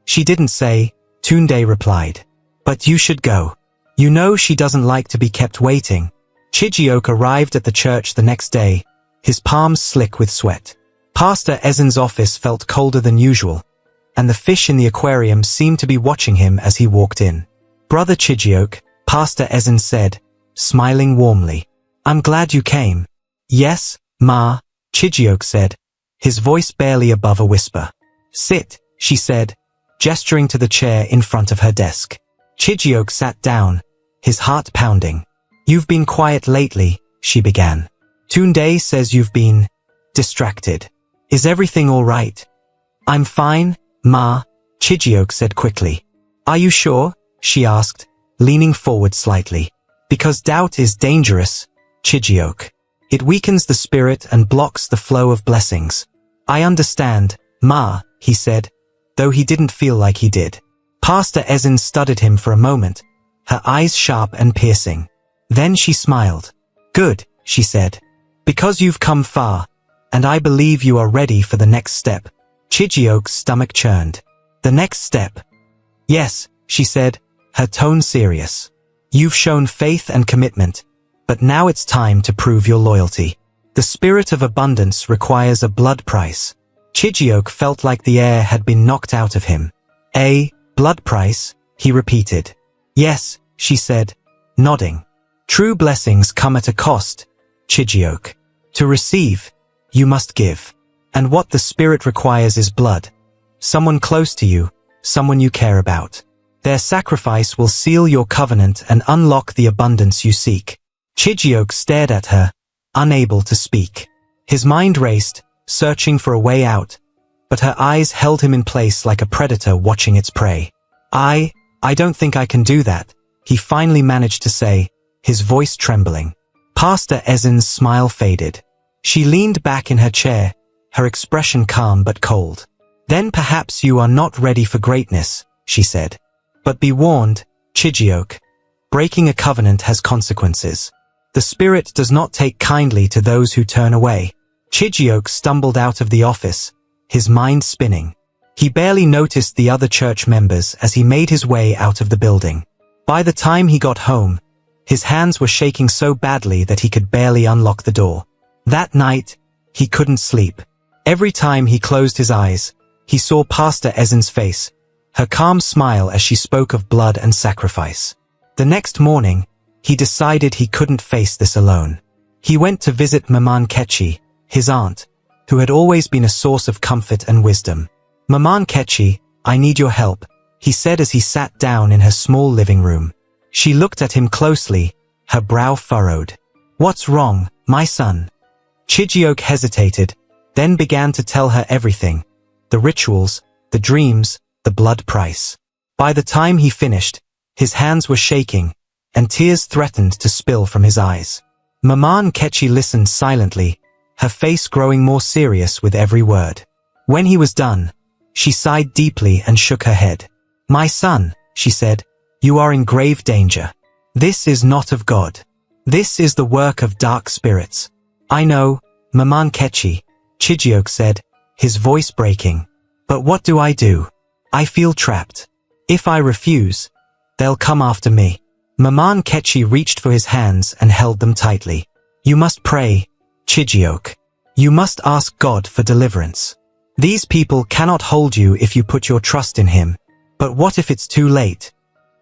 "She didn't say," Tunde replied. "But you should go. You know she doesn't like to be kept waiting." Chijioke arrived at the church the next day, his palms slick with sweat. Pastor Ezen's office felt colder than usual, and the fish in the aquarium seemed to be watching him as he walked in. "Brother Chijioke," Pastor Ezen said, smiling warmly. "I'm glad you came." "Yes, Ma," Chijioke said, his voice barely above a whisper. "Sit," she said, gesturing to the chair in front of her desk. Chijioke sat down, his heart pounding. "You've been quiet lately," she began. "Tunde says you've been distracted. Is everything all right?" "I'm fine, Ma," Chijioke said quickly. "Are you sure?" she asked, leaning forward slightly. "Because doubt is dangerous, Chijioke. It weakens the spirit and blocks the flow of blessings." "I understand, Ma," he said, though he didn't feel like he did. Pastor Ezen studied him for a moment, her eyes sharp and piercing. Then she smiled. "Good," she said. "Because you've come far, and I believe you are ready for the next step." Chijioke's stomach churned. "The next step?" "Yes," she said, her tone serious. "You've shown faith and commitment, but now it's time to prove your loyalty. The spirit of abundance requires a blood price." Chijioke felt like the air had been knocked out of him. "A blood price?" he repeated. "Yes," she said, nodding. "True blessings come at a cost, Chijioke. To receive, you must give. And what the spirit requires is blood. Someone close to you, someone you care about. Their sacrifice will seal your covenant and unlock the abundance you seek." Chijioke stared at her, unable to speak. His mind raced, searching for a way out, but her eyes held him in place like a predator watching its prey. I don't think I can do that," he finally managed to say, his voice trembling. Pastor Ezen's smile faded. She leaned back in her chair, her expression calm but cold. "Then perhaps you are not ready for greatness," she said. "But be warned, Chijioke. Breaking a covenant has consequences. The spirit does not take kindly to those who turn away." Chijioke stumbled out of the office, his mind spinning. He barely noticed the other church members as he made his way out of the building. By the time he got home, his hands were shaking so badly that he could barely unlock the door. That night, he couldn't sleep. Every time he closed his eyes, he saw Pastor Ezen's face, her calm smile as she spoke of blood and sacrifice. The next morning, he decided he couldn't face this alone. He went to visit Maman Kechi, his aunt, who had always been a source of comfort and wisdom. "Maman Kechi, I need your help," he said as he sat down in her small living room. She looked at him closely, her brow furrowed. "What's wrong, my son?" Chijioke hesitated, then began to tell her everything. The rituals, the dreams, the blood price. By the time he finished, his hands were shaking, and tears threatened to spill from his eyes. Maman Kechi listened silently, her face growing more serious with every word. When he was done, she sighed deeply and shook her head. "My son," she said, "you are in grave danger. This is not of God. This is the work of dark spirits." "I know, Maman Kechi," Chijioke said, his voice breaking. "But what do I do? I feel trapped. If I refuse, they'll come after me." Maman Kechi reached for his hands and held them tightly. "You must pray, Chijioke. You must ask God for deliverance. These people cannot hold you if you put your trust in him. But what if it's too late?"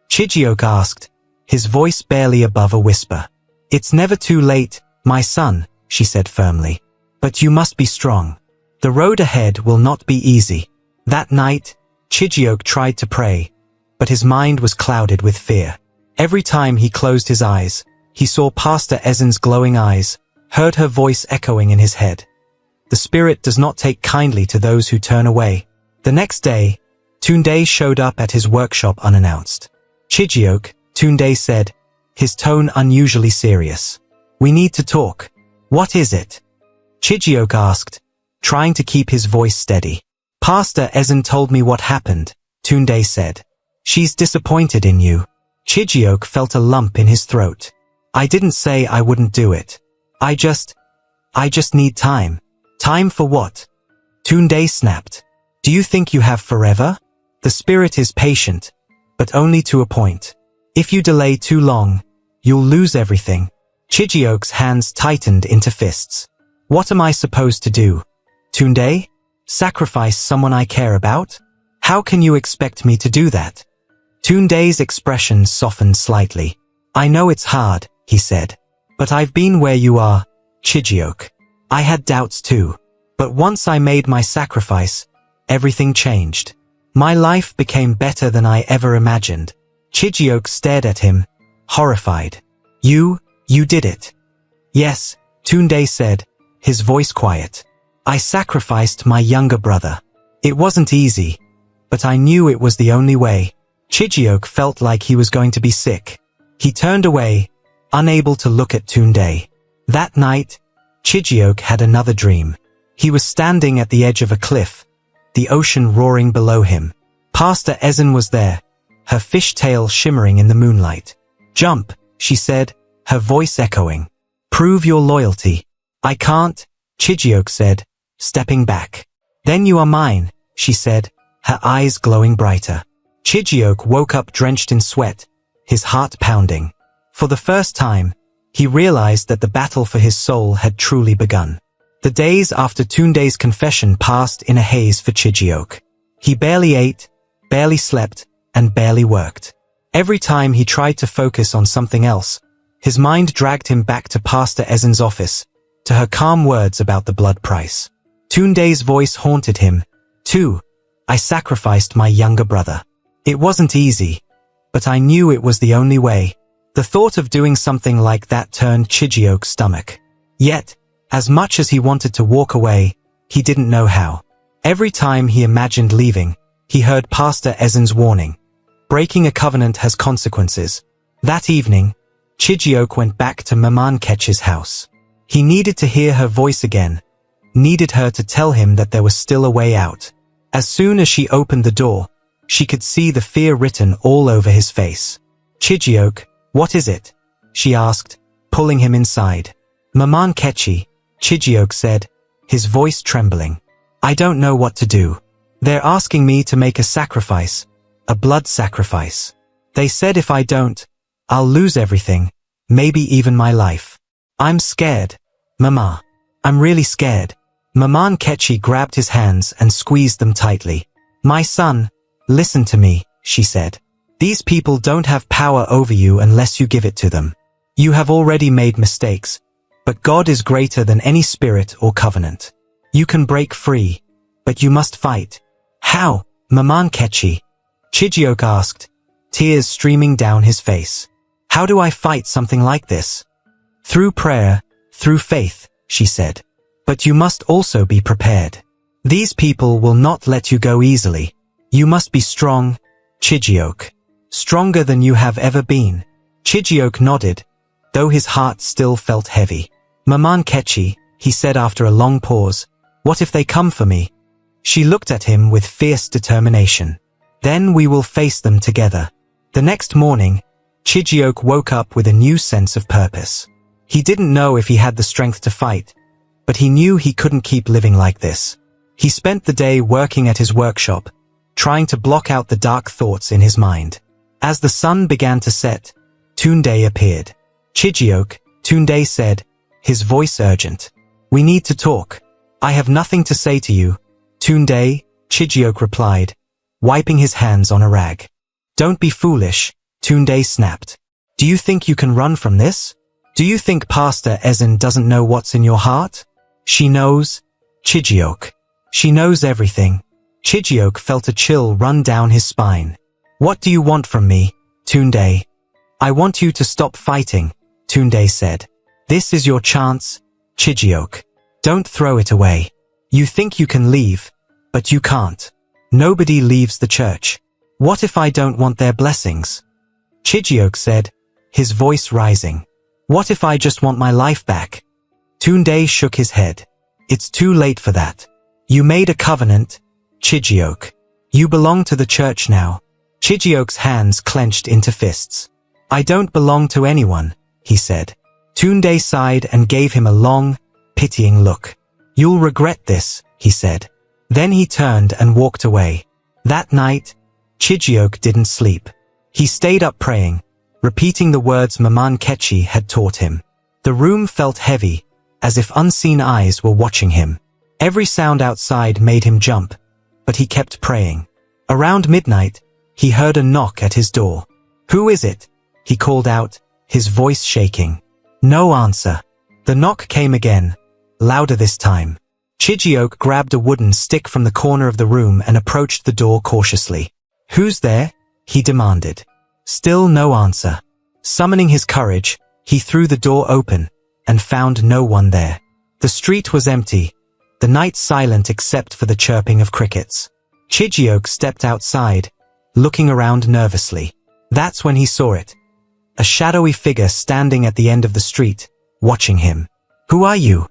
Chijioke asked, his voice barely above a whisper. "It's never too late, my son," she said firmly. "But you must be strong. The road ahead will not be easy." That night, Chijioke tried to pray, but his mind was clouded with fear. Every time he closed his eyes, he saw Pastor Ezen's glowing eyes, heard her voice echoing in his head. The spirit does not take kindly to those who turn away. The next day, Tunde showed up at his workshop unannounced. "Chijioke," Tunde said, his tone unusually serious. "We need to talk." "What is it?" Chijioke asked, trying to keep his voice steady. "Pastor Ezen told me what happened," Tunde said. "She's disappointed in you." Chijioke felt a lump in his throat. "I didn't say I wouldn't do it. I just need time." "Time for what?" Tunde snapped. "Do you think you have forever? The spirit is patient, but only to a point. If you delay too long, you'll lose everything." Chijioke's hands tightened into fists. What am I supposed to do? Tunde? Sacrifice someone I care about? How can you expect me to do that? Tunde's expression softened slightly. I know it's hard, he said. But I've been where you are, Chijioke. I had doubts too. But once I made my sacrifice, everything changed. My life became better than I ever imagined. Chijioke stared at him, horrified. You did it. Yes, Tunde said, his voice quiet. I sacrificed my younger brother. It wasn't easy, but I knew it was the only way. Chijioke felt like he was going to be sick. He turned away, unable to look at Tunde. That night, Chijioke had another dream. He was standing at the edge of a cliff, the ocean roaring below him. Pastor Ezen was there, her fishtail shimmering in the moonlight. Jump, she said, her voice echoing. Prove your loyalty. I can't, Chijioke said, stepping back. Then you are mine, she said, her eyes glowing brighter. Chijioke woke up drenched in sweat, his heart pounding. For the first time, he realized that the battle for his soul had truly begun. The days after Tunde's confession passed in a haze for Chijioke. He barely ate, barely slept, and barely worked. Every time he tried to focus on something else, his mind dragged him back to Pastor Ezen's office, to her calm words about the blood price. Tunde's voice haunted him. Too, I sacrificed my younger brother. It wasn't easy, but I knew it was the only way. The thought of doing something like that turned Chijioke's stomach. Yet, as much as he wanted to walk away, he didn't know how. Every time he imagined leaving, he heard Pastor Ezen's warning. Breaking a covenant has consequences. That evening, Chijioke went back to Maman Ketch's house. He needed to hear her voice again, needed her to tell him that there was still a way out. As soon as she opened the door, she could see the fear written all over his face. Chijioke, what is it? She asked, pulling him inside. Maman Ketchi, Chijioke said, his voice trembling. I don't know what to do. They're asking me to make a sacrifice, a blood sacrifice. They said if I don't, I'll lose everything, maybe even my life. I'm scared, Mama. I'm really scared. Maman Ketchi grabbed his hands and squeezed them tightly. My son, listen to me, she said. These people don't have power over you unless you give it to them. You have already made mistakes, but God is greater than any spirit or covenant. You can break free, but you must fight. How, Maman Ketchi? Chijioke asked, tears streaming down his face. How do I fight something like this? Through prayer, through faith, she said. But you must also be prepared. These people will not let you go easily. You must be strong, Chijioke. Stronger than you have ever been. Chijioke nodded, though his heart still felt heavy. Maman Ketchi, he said after a long pause, what if they come for me? She looked at him with fierce determination. Then we will face them together. The next morning, Chijioke woke up with a new sense of purpose. He didn't know if he had the strength to fight, but he knew he couldn't keep living like this. He spent the day working at his workshop, trying to block out the dark thoughts in his mind. As the sun began to set, Tunde appeared. Chijioke, Tunde said, his voice urgent. We need to talk. I have nothing to say to you. Tunde, Chijioke replied, wiping his hands on a rag. Don't be foolish, Tunde snapped. Do you think you can run from this? Do you think Pastor Ezen doesn't know what's in your heart? She knows, Chijioke. She knows everything. Chijioke felt a chill run down his spine. What do you want from me, Tunde? I want you to stop fighting, Tunde said. This is your chance, Chijioke. Don't throw it away. You think you can leave, but you can't. Nobody leaves the church. What if I don't want their blessings? Chijioke said, his voice rising. What if I just want my life back? Tunde shook his head. It's too late for that. You made a covenant, Chijioke. You belong to the church now. Chijioke's hands clenched into fists. I don't belong to anyone, he said. Tunde sighed and gave him a long, pitying look. You'll regret this, he said. Then he turned and walked away. That night, Chijioke didn't sleep. He stayed up praying, repeating the words Maman Ketchi had taught him. The room felt heavy, as if unseen eyes were watching him. Every sound outside made him jump, but he kept praying. Around midnight, he heard a knock at his door. "Who is it?" he called out, his voice shaking. No answer. The knock came again, louder this time. Chijioke grabbed a wooden stick from the corner of the room and approached the door cautiously. "Who's there?" he demanded. Still no answer. Summoning his courage, he threw the door open and found no one there. The street was empty, the night silent except for the chirping of crickets. Chijioke stepped outside, looking around nervously. That's when he saw it. A shadowy figure standing at the end of the street, watching him. "Who are you?"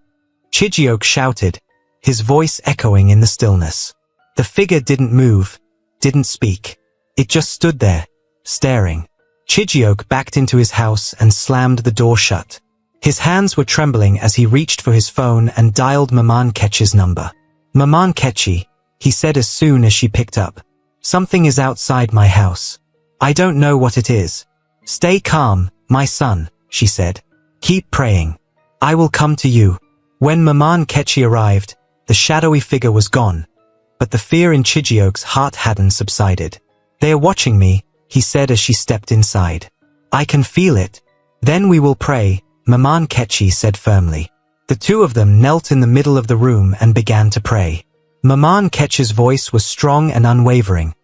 Chijioke shouted, his voice echoing in the stillness. The figure didn't move, didn't speak. It just stood there, staring. Chijioke backed into his house and slammed the door shut. His hands were trembling as he reached for his phone and dialed Maman Ketchi's number. "Maman Ketchi," he said as soon as she picked up. "Something is outside my house. I don't know what it is." "Stay calm, my son," she said. "Keep praying. I will come to you." When Maman Ketchi arrived, the shadowy figure was gone, but the fear in Chijioke's heart hadn't subsided. "They are watching me," he said as she stepped inside. "I can feel it." "Then we will pray," Maman Ketchi said firmly. The two of them knelt in the middle of the room and began to pray. Maman Ketchi's voice was strong and unwavering,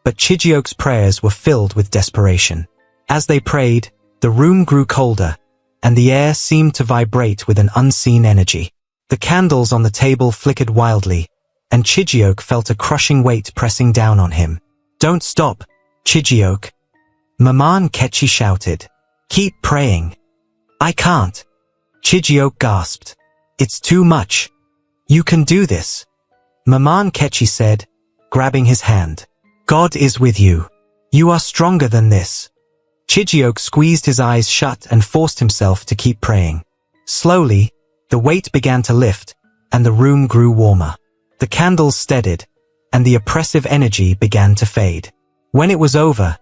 but Chijioke's prayers were filled with desperation. As they prayed, the room grew colder, and the air seemed to vibrate with an unseen energy. The candles on the table flickered wildly, and Chijioke felt a crushing weight pressing down on him. "Don't stop, Chijioke," Maman Ketchi shouted. "Keep praying." "I can't," Chijioke gasped. "It's too much. You can do this," Maman Ketchi said, grabbing his hand. "God is with you. You are stronger than this." Chijioke squeezed his eyes shut and forced himself to keep praying. Slowly, the weight began to lift, and the room grew warmer. The candles steadied, and the oppressive energy began to fade. When it was over,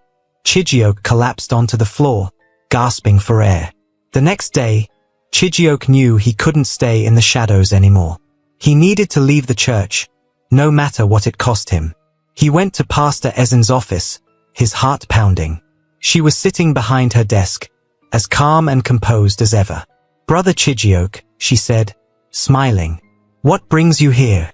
Chijioke collapsed onto the floor, gasping for air. The next day, Chijioke knew he couldn't stay in the shadows anymore. He needed to leave the church, no matter what it cost him. He went to Pastor Ezen's office, his heart pounding. She was sitting behind her desk, as calm and composed as ever. "Brother Chijioke," she said, smiling. "What brings you here?"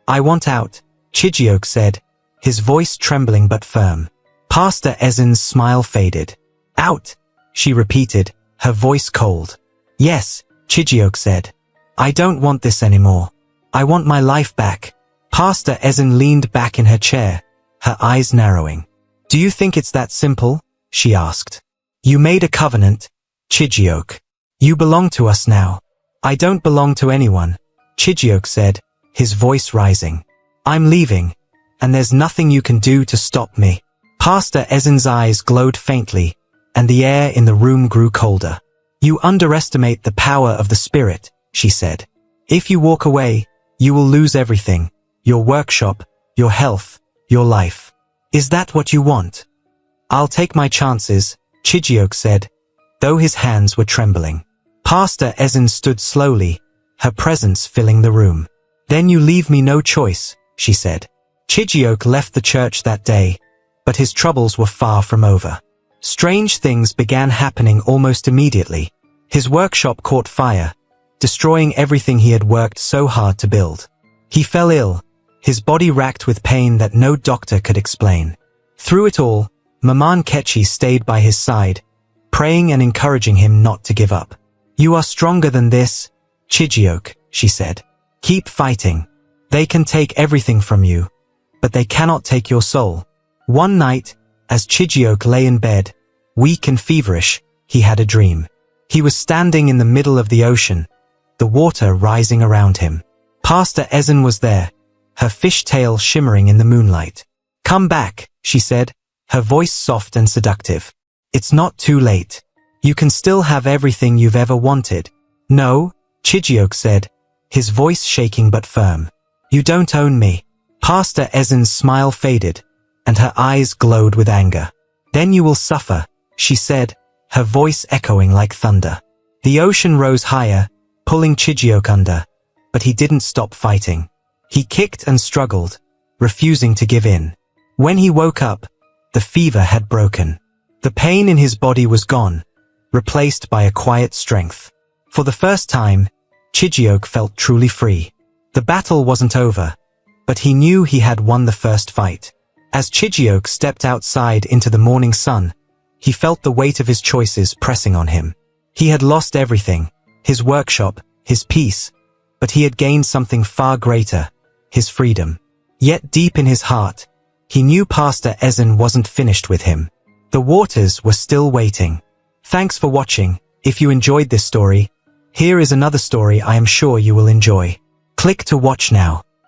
"I want out," Chijioke said, his voice trembling but firm. Pastor Ezen's smile faded. "Out," she repeated, her voice cold. "Yes," Chijioke said. "I don't want this anymore. I want my life back." Pastor Ezen leaned back in her chair, her eyes narrowing. "Do you think it's that simple?" she asked. "You made a covenant, Chijioke. You belong to us now." "I don't belong to anyone," Chijioke said, his voice rising. "I'm leaving, and there's nothing you can do to stop me." Pastor Ezen's eyes glowed faintly, and the air in the room grew colder. "You underestimate the power of the spirit," she said. "If you walk away, you will lose everything, your workshop, your health, your life. Is that what you want?" "I'll take my chances," Chijioke said, though his hands were trembling. Pastor Ezen stood slowly, her presence filling the room. "Then you leave me no choice," she said. Chijioke left the church that day, but his troubles were far from over. Strange things began happening almost immediately. His workshop caught fire, destroying everything he had worked so hard to build. He fell ill, his body racked with pain that no doctor could explain. Through it all, Maman Ketchi stayed by his side, praying and encouraging him not to give up. "You are stronger than this, Chijioke," she said. "Keep fighting. They can take everything from you, but they cannot take your soul." One night, as Chijioke lay in bed, weak and feverish, he had a dream. He was standing in the middle of the ocean, the water rising around him. Pastor Ezen was there, her fishtail shimmering in the moonlight. "Come back," she said, her voice soft and seductive. "It's not too late. You can still have everything you've ever wanted." "No," Chijioke said, his voice shaking but firm. "You don't own me." Pastor Ezen's smile faded, and her eyes glowed with anger. "Then you will suffer," she said, her voice echoing like thunder. The ocean rose higher, pulling Chijioke under, but he didn't stop fighting. He kicked and struggled, refusing to give in. When he woke up, the fever had broken. The pain in his body was gone, replaced by a quiet strength. For the first time, Chijioke felt truly free. The battle wasn't over, but he knew he had won the first fight. As Chijioke stepped outside into the morning sun, he felt the weight of his choices pressing on him. He had lost everything, his workshop, his peace, but he had gained something far greater, his freedom. Yet deep in his heart, he knew Pastor Ezen wasn't finished with him. The waters were still waiting. Thanks for watching. If you enjoyed this story, here is another story I am sure you will enjoy. Click to watch now.